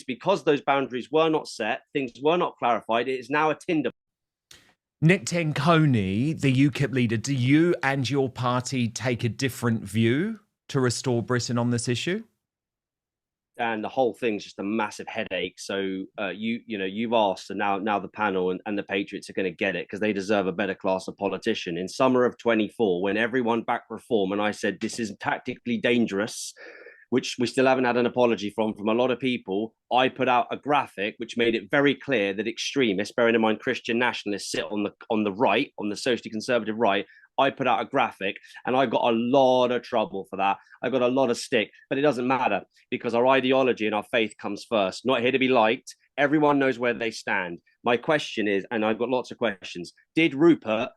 because those boundaries were not set, things were not clarified. It is now a tinder. NiCK TENCONI, the UKIP leader, do you and your party take a different view to restore Britain on this issue? And the whole thing's just a massive headache. So you've asked, and now the panel and the Patriots are going to get it because they deserve a better class of politician. In summer of 24, when everyone backed reform, and I said this is tactically dangerous, which we still haven't had an apology from a lot of people, I put out a graphic which made it very clear that extremists, bearing in mind Christian nationalists, sit on the right, on the socially conservative right. I put out a graphic and I got a lot of trouble for that. I got a lot of stick, but it doesn't matter because our ideology and our faith comes first. Not here to be liked. Everyone knows where they stand. My question is, and I've got lots of questions, did Rupert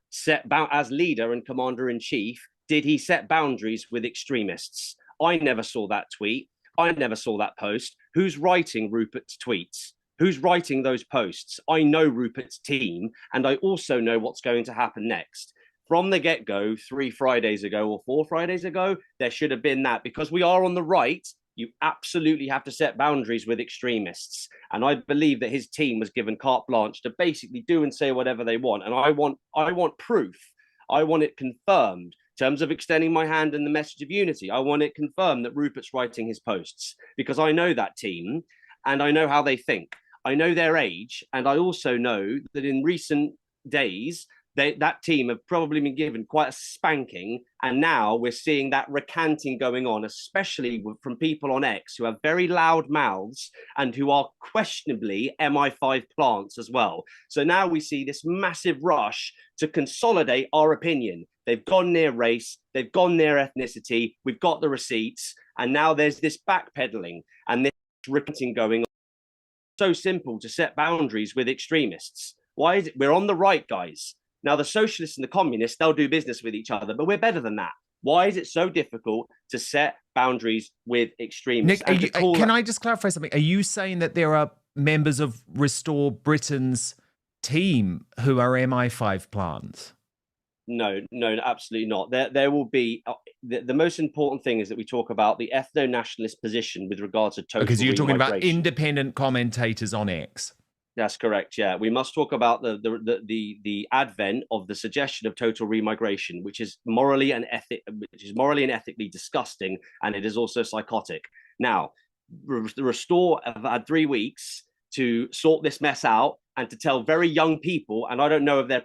as leader and commander in chief, did he set boundaries with extremists? I never saw that tweet. I never saw that post. Who's writing Rupert's tweets? Who's writing those posts? I know Rupert's team, and I also know what's going to happen next. From the get-go, 3 Fridays ago or 4 Fridays ago, there should have been that. Because we are on the right, you absolutely have to set boundaries with extremists. And I believe that his team was given carte blanche to basically do and say whatever they want. And I want proof. I want it confirmed. In terms of extending my hand in the message of unity, I want it confirmed that Rupert's writing his posts because I know that team and I know how they think. I know their age, and I also know that in recent days, that team have probably been given quite a spanking, and now we're seeing that recanting going on, especially from people on X who have very loud mouths and who are questionably MI5 plants as well. So now we see this massive rush to consolidate our opinion. They've gone near race, they've gone near ethnicity, we've got the receipts, and now there's this backpedaling and this recanting going on. So simple to set boundaries with extremists. Why is it? We're on the right, guys. Now, the socialists and the communists, they'll do business with each other, but we're better than that. Why is it so difficult to set boundaries with extremists? NiCK, can I just clarify something? Are you saying that there are members of Restore Britain's team who are MI5 plants? No, absolutely not. There will be the most important thing is that we talk about the ethno-nationalist position with regards to total because you're talking about independent commentators on X. That's correct. Yeah, we must talk about the advent of the suggestion of total remigration, which is morally and ethically disgusting, and it is also psychotic. Now, the Restore have had 3 weeks to sort this mess out and to tell very young people, and I don't know of their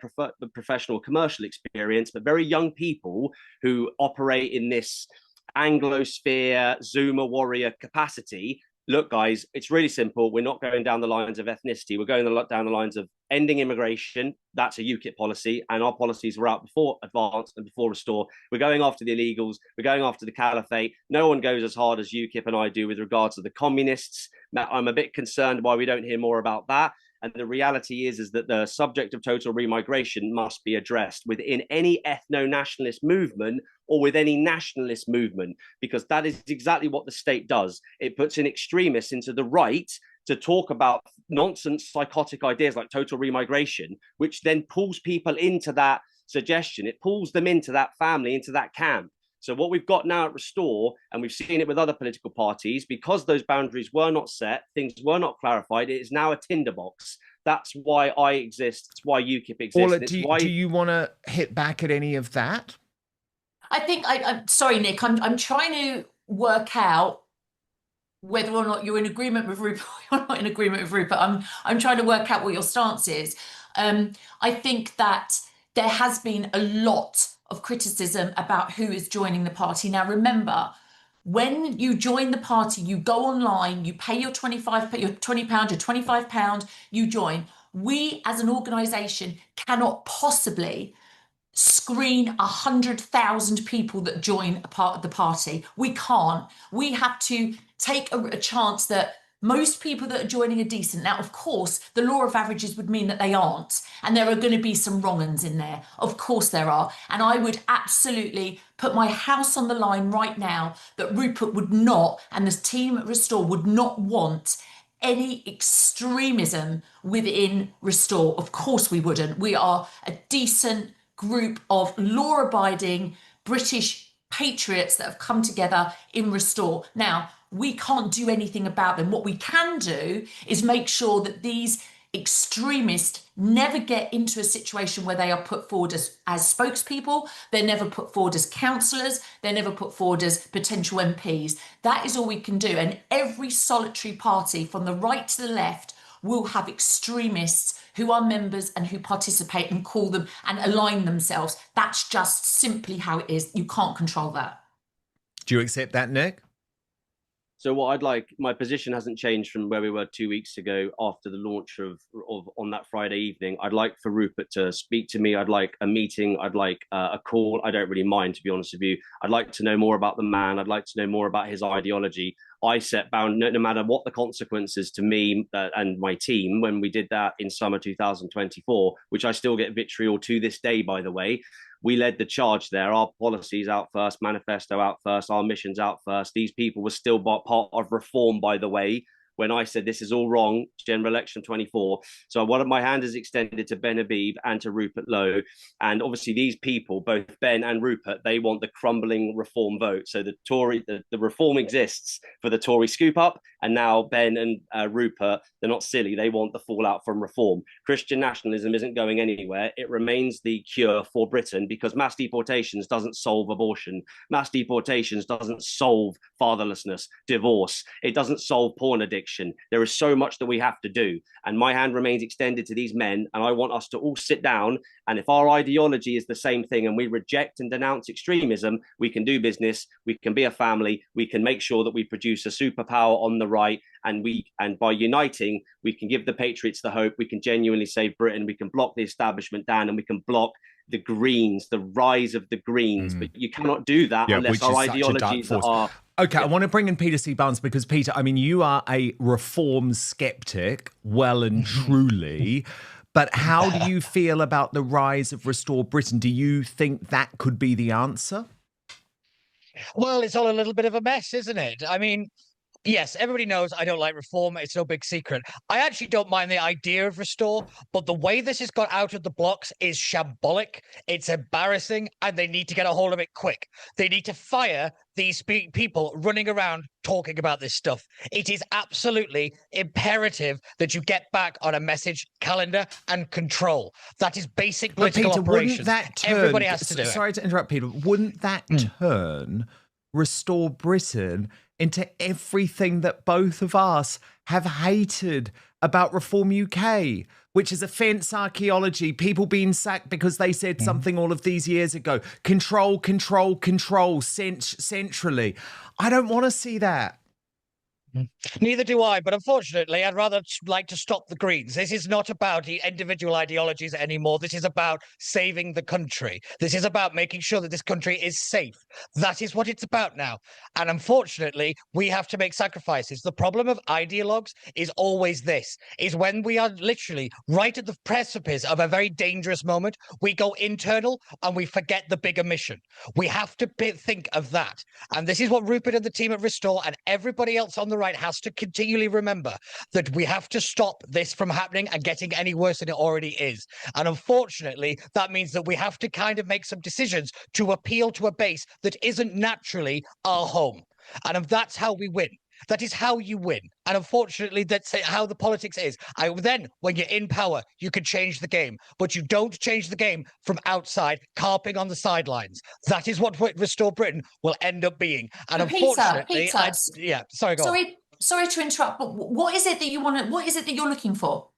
professional commercial experience, but very young people who operate in this Anglosphere Zoomer warrior capacity. Look, guys, it's really simple. We're not going down the lines of ethnicity. We're going down the lines of ending immigration. That's a UKIP policy. And our policies were out before Advance and before Restore. We're going after the illegals. We're going after the caliphate. No one goes as hard as UKIP and I do with regards to the communists. Now, I'm a bit concerned why we don't hear more about that. And the reality is that the subject of total remigration must be addressed within any ethno-nationalist movement or with any nationalist movement, because that is exactly what the state does. It puts in extremists into the right to talk about nonsense, psychotic ideas like total remigration, which then pulls people into that suggestion. It pulls them into that family, into that camp. So what we've got now at Restore, and we've seen it with other political parties, because those boundaries were not set, things were not clarified, it is now a tinderbox. That's why I exist. It's why UKIP exists. Do you want to hit back at any of that? I think, I'm sorry, NiCK, I'm trying to work out whether or not you're in agreement with Rupert or you're not in agreement with Rupert. I'm trying to work out what your stance is. I think that there has been a lot of criticism about who is joining the party. Now, remember, when you join the party, you go online, you pay your £20, your £25, you join. We as an organisation cannot possibly screen 100,000 people that join a part of the party. We can't. We have to take a chance that most people that are joining are decent. Now, of course, the law of averages would mean that they aren't, and there are going to be some wrong uns in there. Of course there are. And I would absolutely put my house on the line right now that Rupert would not, and the team at Restore would not want any extremism within Restore. Of course we wouldn't. We are a decent group of law-abiding British patriots that have come together in Restore. Now, we can't do anything about them. What we can do is make sure that these extremists never get into a situation where they are put forward as spokespeople. They're never put forward as councillors. They're never put forward as potential MPs. That is all we can do. And every solitary party from the right to the left will have extremists who are members and who participate and call them and align themselves. That's just simply how it is. You can't control that. Do you accept that, NiCK? So what I'd like, my position hasn't changed from where we were 2 weeks ago after the launch of on that Friday evening. I'd like for Rupert to speak to me. I'd like a meeting. I'd like a call. I don't really mind, to be honest with you. I'd like to know more about the man. I'd like to know more about his ideology. I set bound, no matter what the consequences to me and my team, when we did that in summer 2024, which I still get vitriol to this day, by the way. We led the charge there. Our policies out first, manifesto out first, our missions out first. These people were still part of reform, by the way, when I said this is all wrong, general election 24. So one of my hand is extended to Ben Habib and to Rupert Lowe. And obviously these people, both Ben and Rupert, they want the crumbling reform vote. So the reform exists for the Tory scoop up. And now Ben and Rupert, they're not silly. They want the fallout from reform. Christian nationalism isn't going anywhere. It remains the cure for Britain because mass deportations doesn't solve abortion. Mass deportations doesn't solve fatherlessness, divorce. It doesn't solve porn addiction. There is so much that we have to do. And my hand remains extended to these men. And I want us to all sit down. And if our ideology is the same thing and we reject and denounce extremism, we can do business. We can be a family. We can make sure that we produce a superpower on the right. And by uniting, we can give the patriots the hope. We can genuinely save Britain. We can block the establishment down and we can block the Greens, the rise of the Greens. But you cannot do that unless our ideologies are... Okay, I want to bring in Peter C. Barnes because, Peter, I mean, you are a reform skeptic, well and truly. But how do you feel about the rise of Restore Britain? Do you think that could be the answer? Well, it's all a little bit of a mess, isn't it? I mean, yes, everybody knows I don't like reform. It's no big secret. I actually don't mind the idea of Restore, but the way this has got out of the blocks is shambolic. It's embarrassing, and they need to get a hold of it quick. They need to fire these people running around talking about this stuff. It is absolutely imperative that you get back on a message calendar and control. That is basic political operations. Wouldn't that turn, everybody has to do it. Sorry to interrupt, Peter. Wouldn't that turn Restore Britain into everything that both of us have hated about Reform UK, which is offence archaeology, people being sacked because they said something all of these years ago. Control, control, control, centrally. I don't want to see that. Neither do I, but unfortunately, I'd rather like to stop the Greens. This is not about the individual ideologies anymore. This is about saving the country. This is about making sure that this country is safe. That is what it's about now. And unfortunately, we have to make sacrifices. The problem of ideologues is always this, is when we are literally right at the precipice of a very dangerous moment, we go internal and we forget the bigger mission. We have to think of that. And this is what Rupert and the team at Restore and everybody else on the right has to continually remember, that we have to stop this from happening and getting any worse than it already is. And unfortunately, that means that we have to kind of make some decisions to appeal to a base that isn't naturally our home. And that's how we win. That is how you win. And unfortunately, that's how the politics is. Then, when you're in power, you can change the game. But you don't change the game from outside, carping on the sidelines. That is what Restore Britain will end up being. And unfortunately, sorry to interrupt, but what is it that you want to, what is it that you're looking for?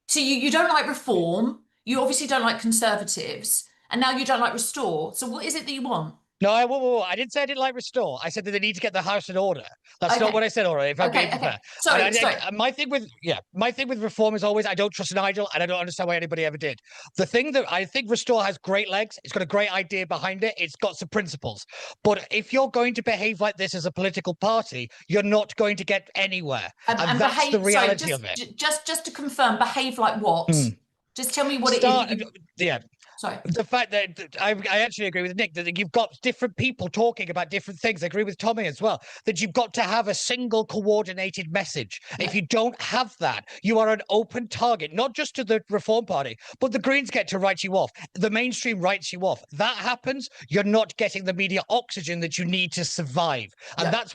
So you don't like reform, you obviously don't like Conservatives, and now you don't like Restore. So what is it that you want? No, I didn't say I didn't like Restore. I said that they need to get the house in order. That's not what I said, already. If I'm being fair. Sorry. My thing with reform is always I don't trust Nigel, and I don't understand why anybody ever did. The thing that I think Restore has great legs. It's got a great idea behind it. It's got some principles. But if you're going to behave like this as a political party, you're not going to get anywhere. And that's behave, the reality of it. Just to confirm, behave like what? Just tell me what it is. Sorry. The fact that I actually agree with Nick that you've got different people talking about different things. I agree with Tommy as well, that you've got to have a single coordinated message. Yeah. If you don't have that, you are an open target, not just to the Reform Party, but the Greens get to write you off. The mainstream writes you off. That happens, you're not getting the media oxygen that you need to survive. And Yeah. that's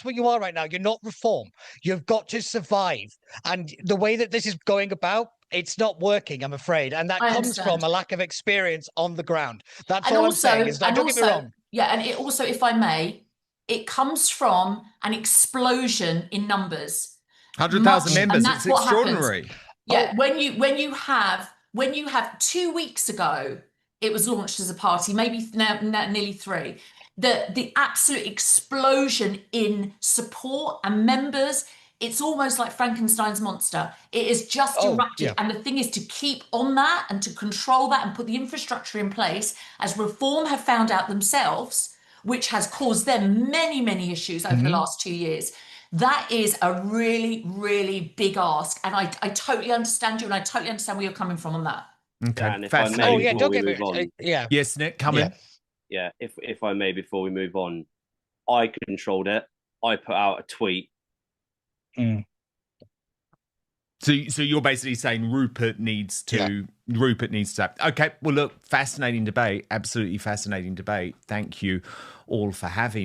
what you are right now. You're not Reform. You've got to survive. And the way that this is going about, it's not working, I'm afraid. And that I comes understand. from a lack of experience on the ground. That's And all also, I'm saying. Is that, don't get me wrong. Yeah, and it also, if I may, it comes from an explosion in numbers. 100,000 members. And that's It's what extraordinary. happens. Yeah, when you have 2 weeks ago, it was launched as a party, maybe now nearly 3. The absolute explosion in support and members. It's almost like Frankenstein's monster. It is just erupted. Yeah. And the thing is to keep on that and to control that and put the infrastructure in place, as Reform have found out themselves, which has caused them many, many issues over the last 2 years. That is a really, really big ask. And I totally understand you, and I totally understand where you're coming from on that. Okay. And if I may, Oh, yeah, before don't we get me move on, yeah. Yes, Nick, come in. yeah, if I may, before we move on, I controlled it. I put out a tweet. So you're basically saying Rupert needs to Okay, well look, fascinating debate, absolutely fascinating debate. Thank you all for having